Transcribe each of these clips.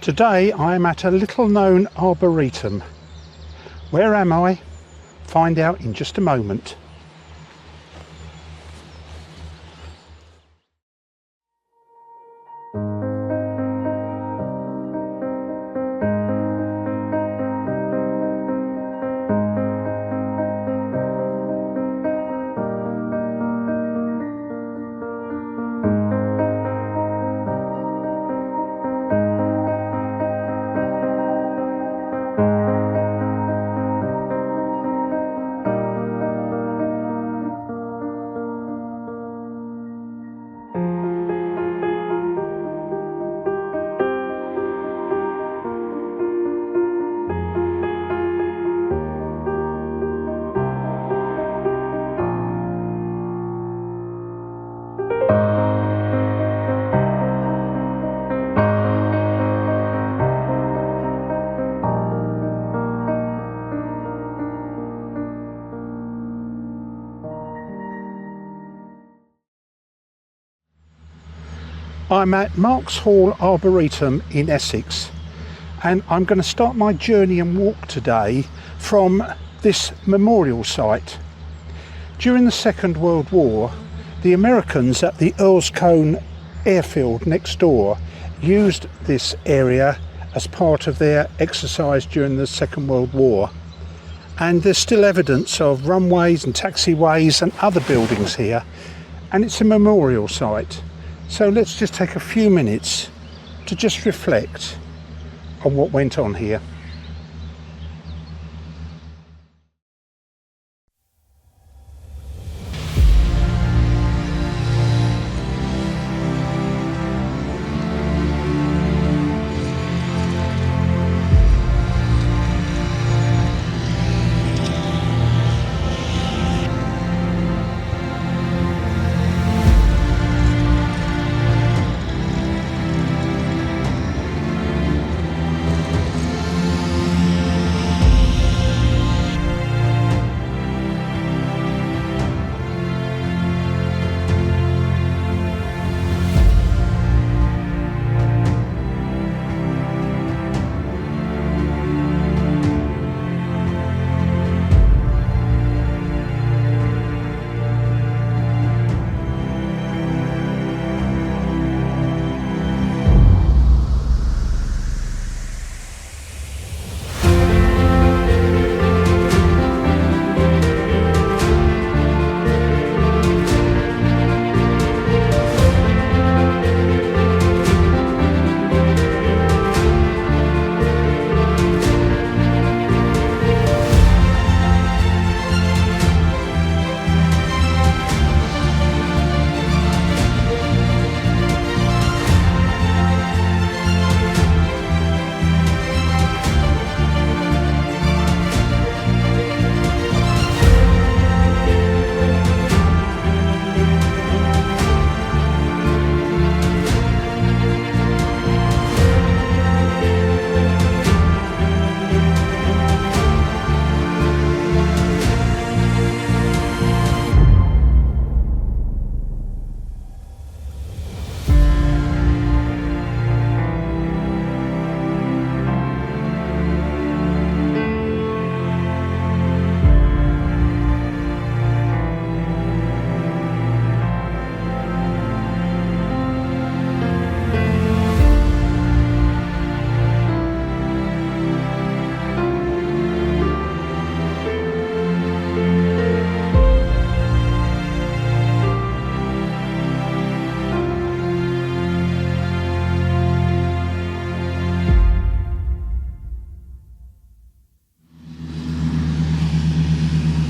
Today I am at a little known arboretum. Where am I? Find out in just a moment. I'm at Marks Hall Arboretum in Essex, and I'm going to start my journey and walk today from this memorial site. During the Second World War, the Americans at the Earl's Cone airfield next door used this area as part of their exercise during the Second World War, and there's still evidence of runways and taxiways and other buildings here, and it's a memorial site. So let's just take a few minutes to just reflect on what went on here.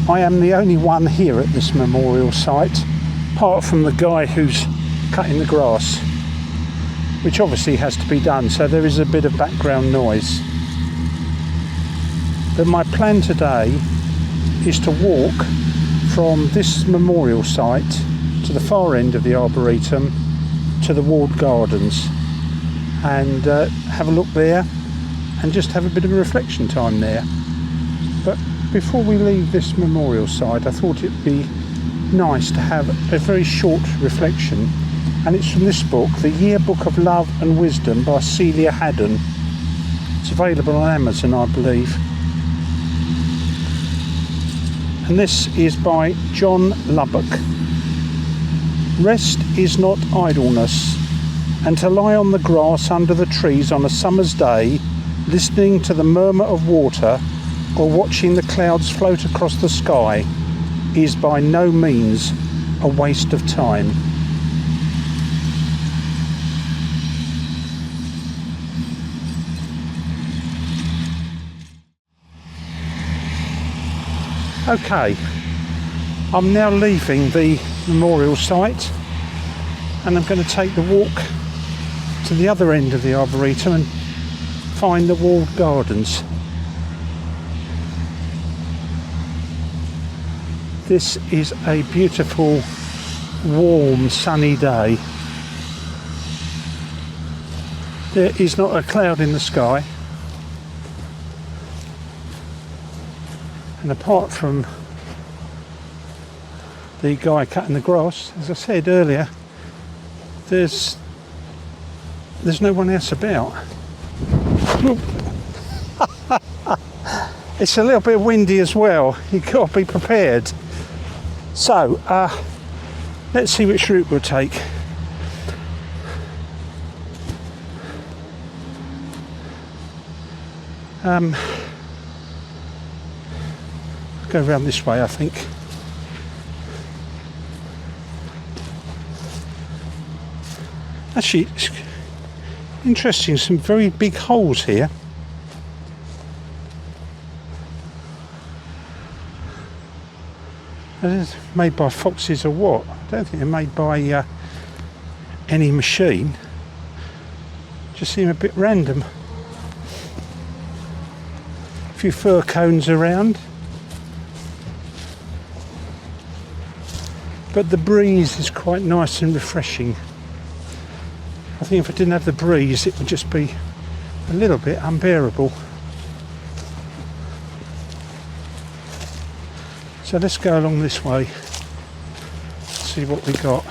I am the only one here at this memorial site, apart from the guy who's cutting the grass, which obviously has to be done, so there is a bit of background noise. But my plan today is to walk from this memorial site to the far end of the Arboretum to the walled gardens, and have a look there and just have a bit of a reflection time there. But before we leave this memorial site, I thought it'd be nice to have a very short reflection, and it's from this book, The Yearbook of Love and Wisdom by Celia Haddon, It's available on Amazon, I believe. And this is by John Lubbock. Rest is not idleness, and to lie on the grass under the trees on a summer's day, listening to the murmur of water or watching the clouds float across the sky is by no means a waste of time. Okay, I'm now leaving the memorial site and I'm going to take the walk to the other end of the Arboretum and find the walled gardens. This is a beautiful, warm, sunny day. There is not a cloud in the sky. And apart from the guy cutting the grass, as I said earlier, there's no one else about. It's a little bit windy as well. You've got to be prepared. So let's see which route we'll take. Go around this way, I think. Actually, it's interesting, some very big holes here. Made by foxes or what? I don't think they're made by any machine. Just seem a bit random. A few fir cones around. But the breeze is quite nice and refreshing. I think if I didn't have the breeze, it would just be a little bit unbearable. So let's go along this way, see what we got.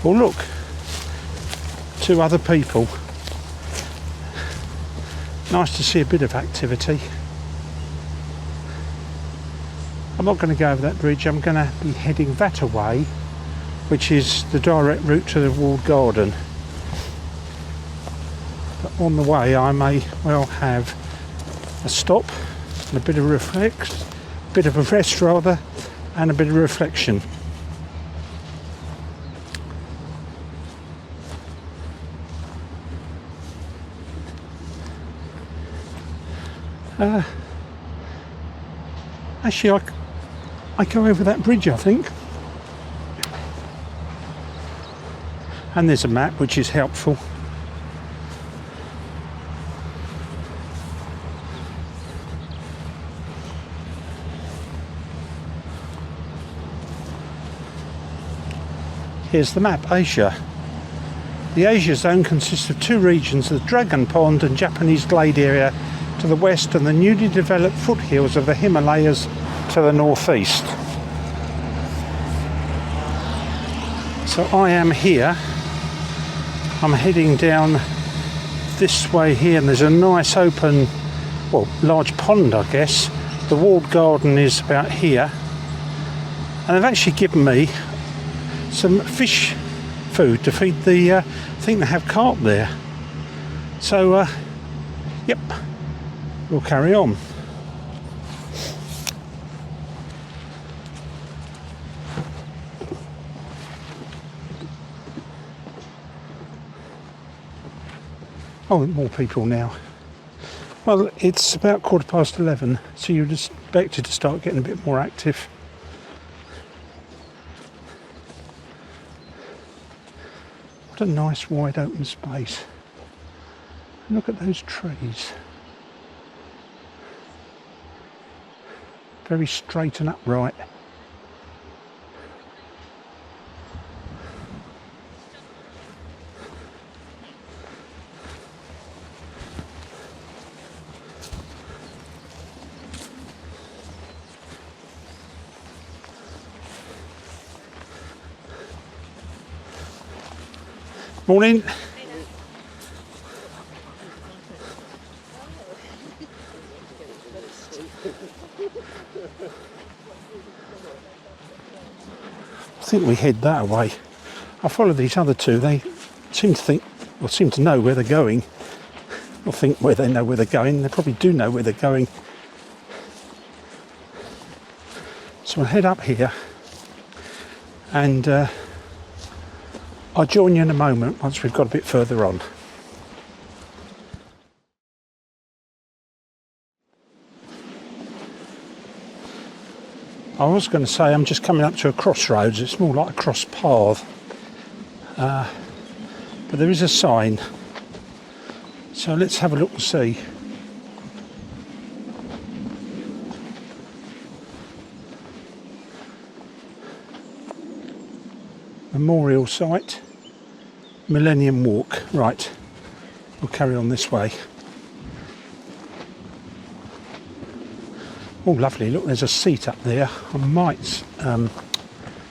Well, look, two other people. Nice to see a bit of activity. I'm not going to go over that bridge. I'm going to be heading that away, which is the direct route to the walled garden. But on the way I may well have a stop and a bit of a rest rather, and a bit of reflection. Actually, I go over that bridge, I think. And there's a map, which is helpful. Here's the map, Asia. The Asia zone consists of two regions, the Dragon Pond and Japanese Glade area to the west and the newly developed foothills of the Himalayas to the northeast. So I am here. I'm heading down this way here, and there's a nice open, well, large pond, I guess. The walled garden is about here. And they've actually given me some fish food to feed the, I think they have carp there. So, yep, we'll carry on. Oh, more people now. Well, it's about 11:15, so you'd expect it to start getting a bit more active. What a nice wide open space. Look at those trees. Very straight and upright. Morning. I think we head that way. I follow these other two. They seem to think, or seem to know where they're going. Or think where they know where they're going. They probably do know where they're going. So I'll head up here and I'll join you in a moment once we've got a bit further on. I was going to say I'm just coming up to a crossroads. It's more like a cross path. But there is a sign. So let's have a look and see. Memorial site. Millennium Walk. Right. We'll carry on this way. Oh, lovely. Look, there's a seat up there. I might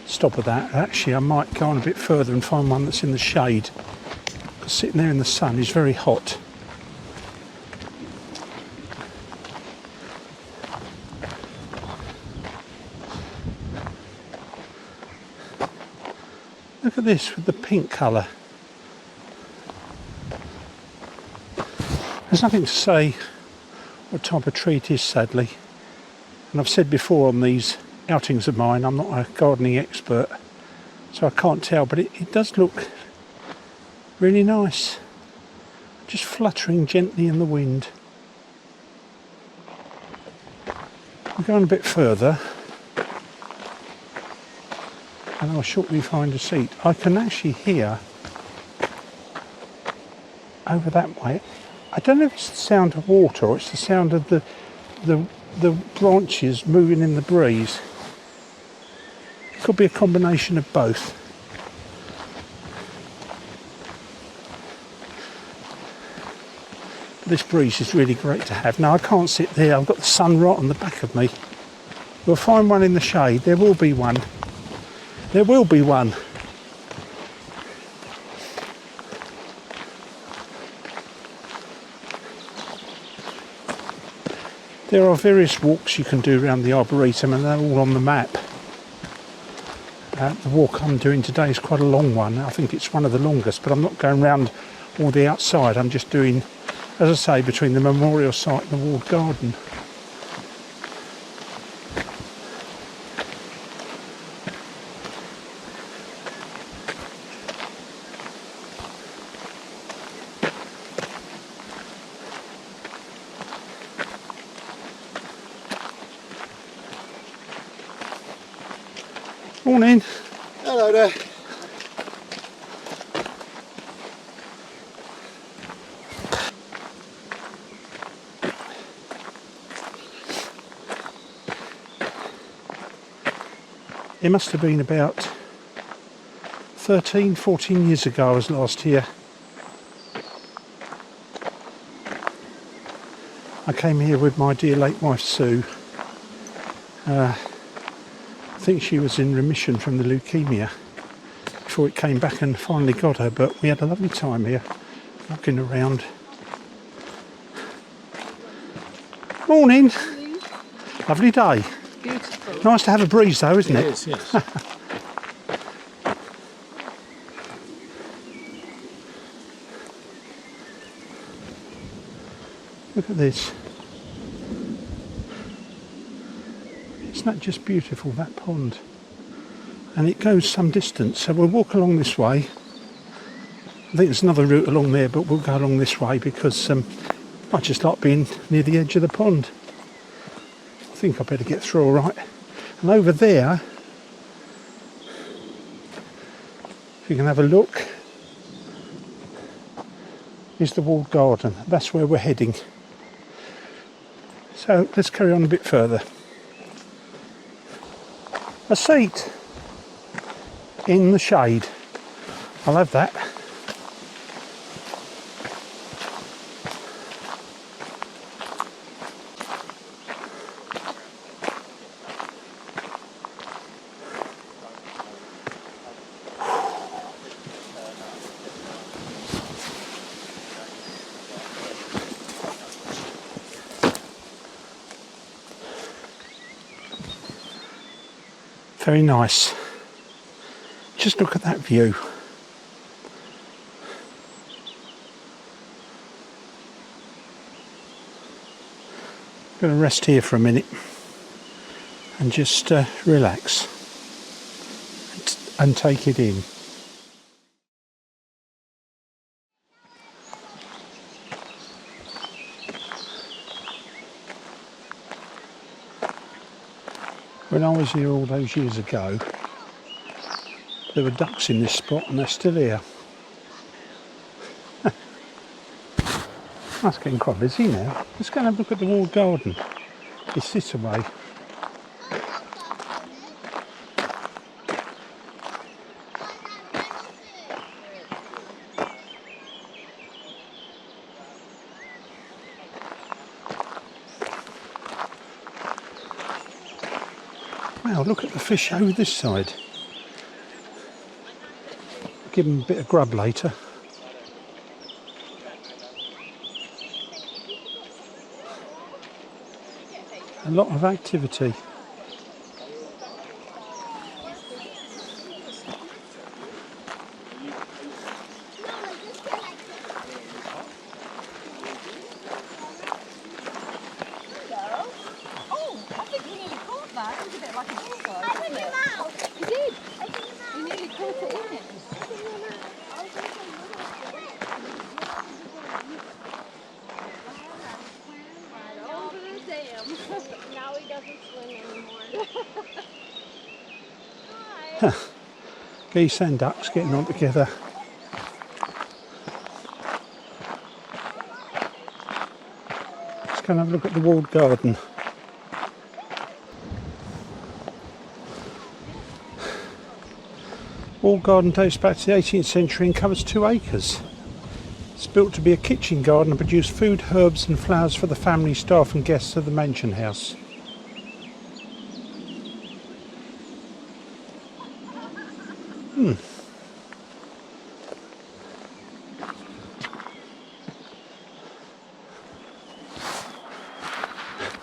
stop at that. Actually, I might go on a bit further and find one that's in the shade. Because sitting there in the sun is very hot. Look at this with the pink colour. There's nothing to say what type of tree it is, sadly. And I've said before on these outings of mine, I'm not a gardening expert, so I can't tell, but it does look really nice. Just fluttering gently in the wind. I'm going a bit further, and I'll shortly find a seat. I can actually hear over that way. I don't know if it's the sound of water or it's the sound of the branches moving in the breeze. It could be a combination of both. This breeze is really great to have. Now I can't sit there, I've got the sun right on the back of me. We'll find one in the shade, there will be one. There will be one. There are various walks you can do around the Arboretum and they're all on the map. The walk I'm doing today is quite a long one. I think it's one of the longest, but I'm not going round all the outside. I'm just doing, as I say, between the memorial site and the walled garden. Morning. Hello there. It must have been about 13, 14 years ago I was last here. I came here with my dear late wife Sue. I think she was in remission from the leukemia before it came back and finally got her, but we had a lovely time here walking around. Morning. Morning. Lovely day. Beautiful. Nice to have a breeze though, isn't it? It is, yes. Look at this. Isn't that just beautiful, that pond? And it goes some distance, so we'll walk along this way. I think there's another route along there, but we'll go along this way because I just like being near the edge of the pond. I think I better get through all right. And over there, if you can have a look, is the walled garden. That's where we're heading. So let's carry on a bit further. A seat in the shade. I'll have that. Very nice. Just look at that view. I'm going to rest here for a minute and just relax and take it in. When I was here all those years ago, there were ducks in this spot and they're still here. That's getting quite busy now. Let's go and have a look at the walled garden. It's this away. Wow, look at the fish over this side. Give them a bit of grub later. A lot of activity. Now he doesn't swim anymore. Geese and ducks getting on together. Let's go and have a look at the walled garden. Walled garden dates back to the 18th century and covers 2 acres. It's built to be a kitchen garden and produce food, herbs and flowers for the family, staff and guests of the mansion house.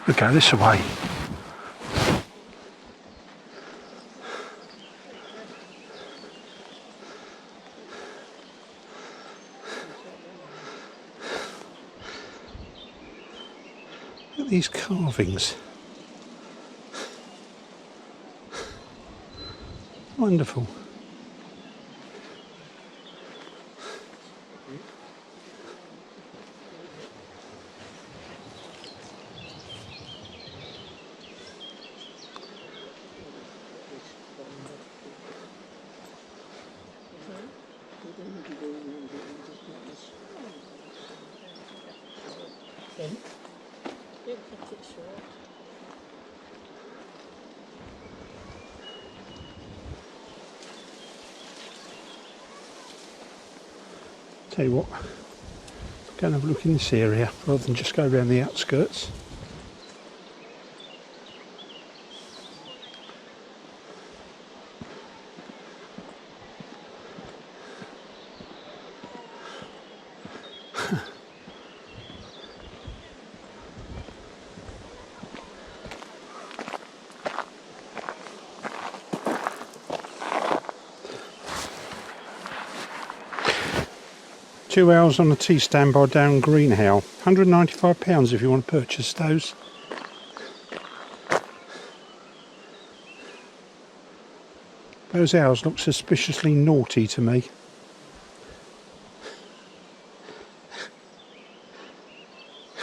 We'll go this way. Look at these carvings. Wonderful. Tell you what, go and have a look in this area rather than just go around the outskirts. Two owls on a tea stand by Darren Greenhow. £195 if you want to purchase those. Those owls look suspiciously naughty to me.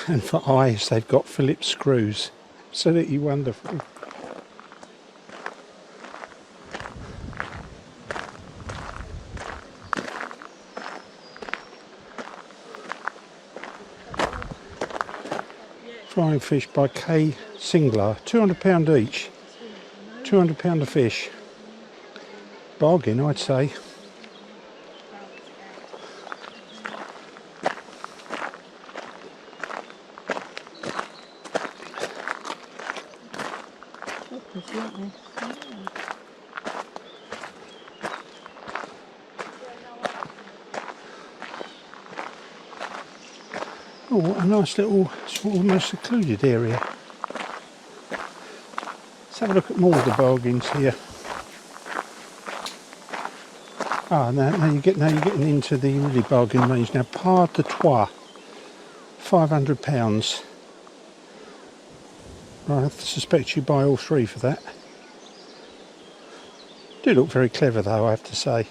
And for eyes they've got Phillips screws. Absolutely wonderful. Flying fish by K. Singler, £200 each, £200 a fish. Bargain, I'd say. Oh, a nice little, almost secluded area. Let's have a look at more of the bargains here. Now you're getting into the really bargain range now. Part de Trois, £500. I suspect you buy all three for that. Do look very clever though, I have to say.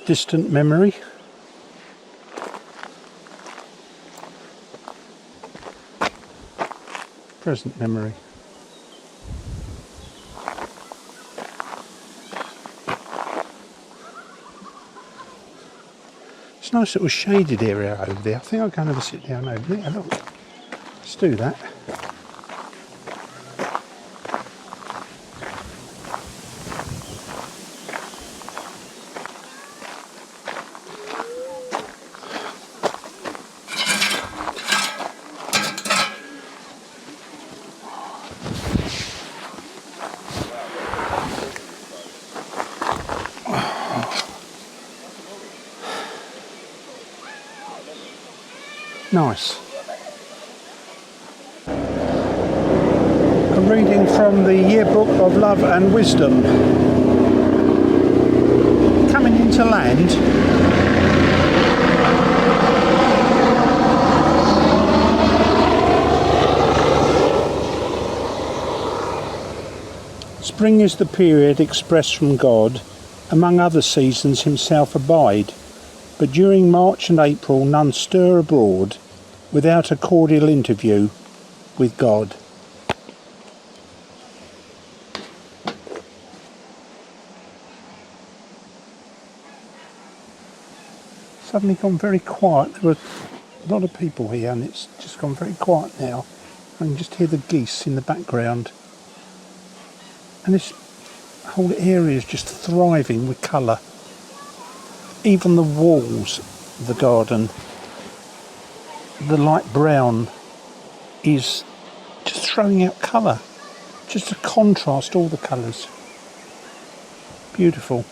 Distant memory. Present memory. It's a nice little shaded area over there. I think I'll go and have a sit down over there. Look. Let's do that. Nice. A reading from the Yearbook of Love and Wisdom. Coming into land. Spring is the period expressed from God, among other seasons himself abide. But during March and April none stir abroad without a cordial interview with God. Suddenly gone very quiet. There were a lot of people here and it's just gone very quiet now. I can just hear the geese in the background. And this whole area is just thriving with colour. Even the walls of the garden, the light brown is just throwing out colour, just to contrast all the colours. Beautiful.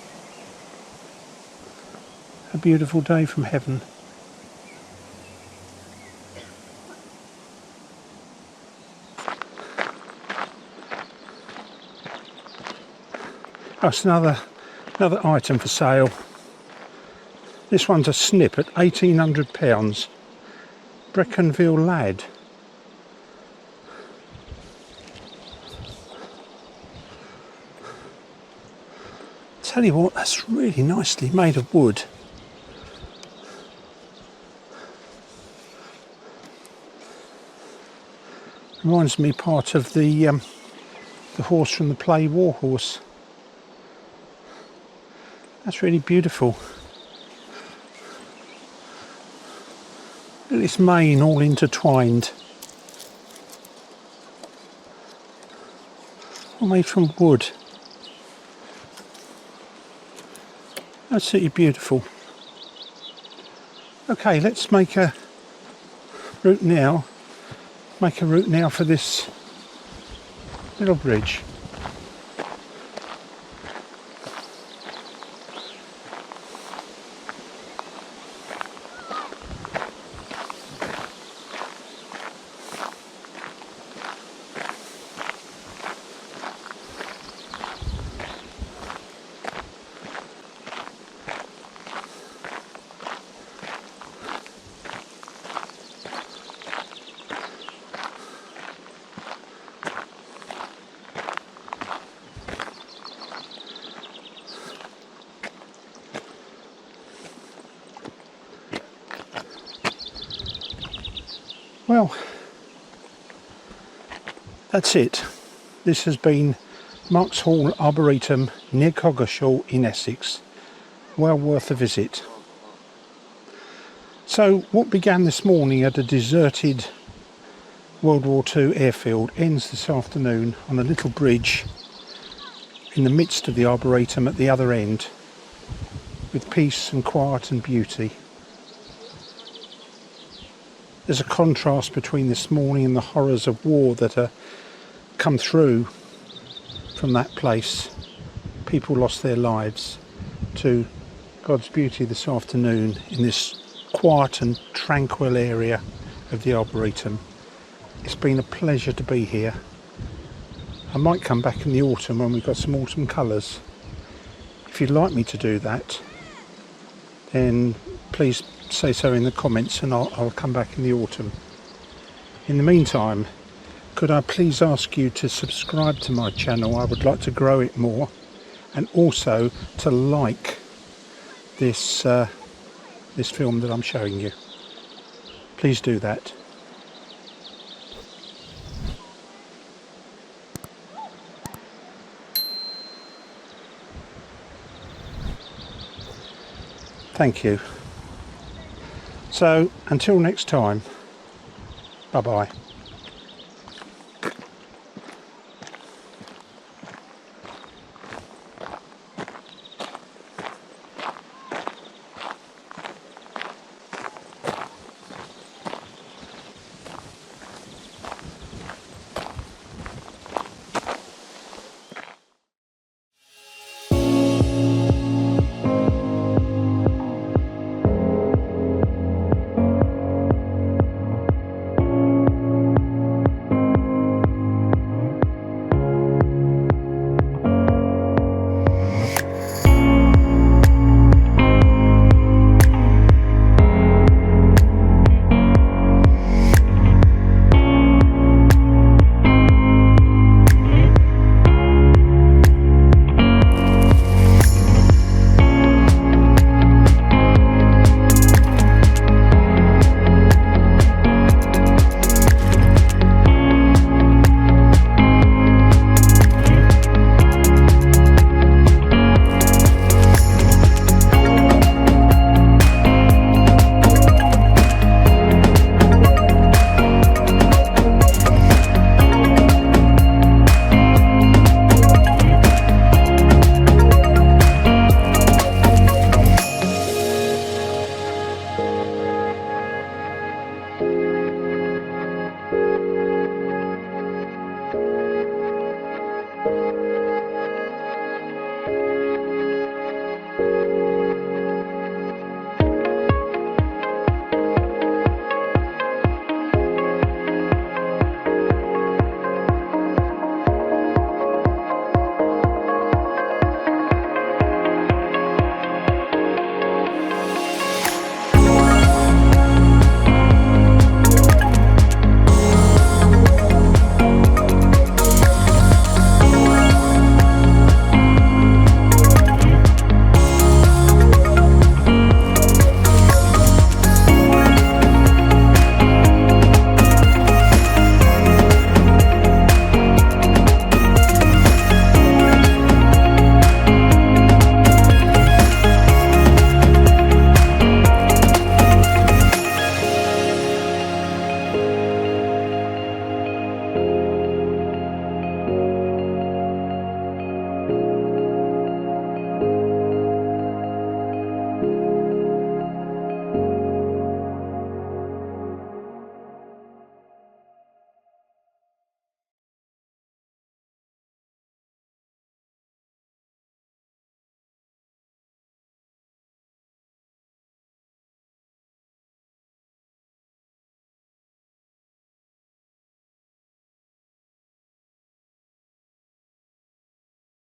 A beautiful day from heaven. That's another item for sale. This one's a snip at £1,800. Breckenville Lad. Tell you what, that's really nicely made of wood. Reminds me part of the horse from the play War Horse. That's really beautiful. Look at this mane all intertwined. All made from wood. Absolutely beautiful. Okay, let's make a route now. Make a route now for this little bridge. Well, that's it. This has been Marks Hall Arboretum near Coggeshall in Essex. Well worth a visit. So what began this morning at a deserted World War II airfield ends this afternoon on a little bridge in the midst of the Arboretum at the other end, with peace and quiet and beauty. There's a contrast between this morning and the horrors of war that are come through from that place. People lost their lives, to God's beauty this afternoon in this quiet and tranquil area of the Arboretum. it's been a pleasure to be here. I might come back in the autumn when we've got some autumn colours. If you'd like me to do that, then please say so in the comments and I'll come back in the autumn. In the meantime, could I please ask you to subscribe to my channel? I would like to grow it more, and also to like this this film that I'm showing you. Please do that. Thank you. So until next time, bye bye.